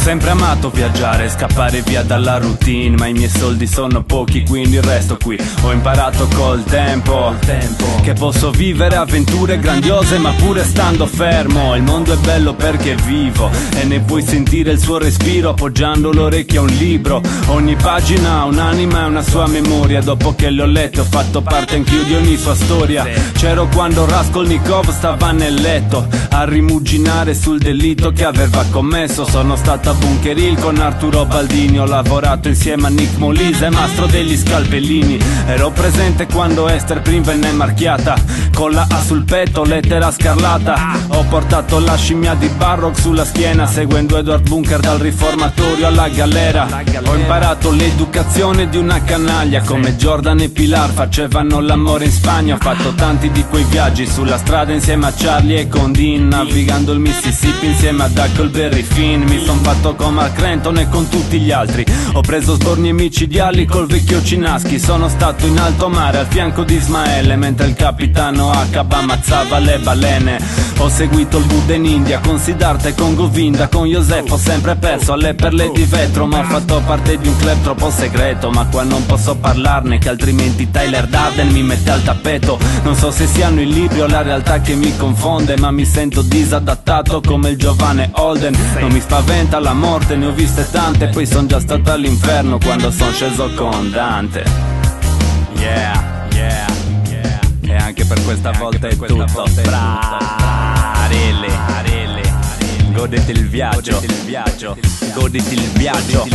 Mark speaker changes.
Speaker 1: sempre amato viaggiare, scappare via dalla routine, ma i miei soldi sono pochi, quindi resto qui. Ho imparato col tempo che posso vivere avventure grandiose ma pure stando fermo. Il mondo è bello perché vivo e ne puoi sentire il suo respiro appoggiando l'orecchio a un libro. Ogni pagina ha un'anima e una sua memoria. Dopo che l'ho letto ho fatto parte anch'io di ogni sua storia. C'ero quando Raskolnikov stava nel letto a rimuginare sul delitto che aveva commesso. Sono stato a Bunker Hill con Arturo Baldini, ho lavorato insieme a Nick Molise, mastro degli scalpellini. Ero presente quando Esther Prim venne marchiata con la A sul petto, lettera scarlata. Ho portato la scimmia di Barrock sulla schiena, seguendo Edward Bunker dal riformatorio alla galera. Ho imparato l'educazione di una canaglia, come Jordan e Pilar facevano l'amore in Spagna. Ho fatto tanti di quei viaggi sulla strada insieme a Charlie e con Dean, navigando il Mississippi insieme ad Huckleberry Finn. Mi son fatto con Mark Renton e con tutti gli altri. Ho preso sborni micidiali col vecchio Cinaschi. Sono stato in alto mare al fianco di Ismaele, mentre il capitano Akab ammazzava le balene. Ho seguito il Buddha in India con Siddhartha e con Govinda. Con Joseph ho sempre perso alle perle di vetro, ma ho fatto parte di un club troppo segreto. Ma qua non posso parlarne, che altrimenti Tyler Durden mi mette al tappeto. Non so se siano i libri o la realtà che mi confonde, ma mi sento disadattato come il giovane Holden. Non mi spaventa la morte, ne ho viste tante, poi son già stato all'inferno quando son sceso con Dante. Yeah, yeah, yeah. E anche per questa volta è tutto. Really, goditi il viaggio, goditi il viaggio.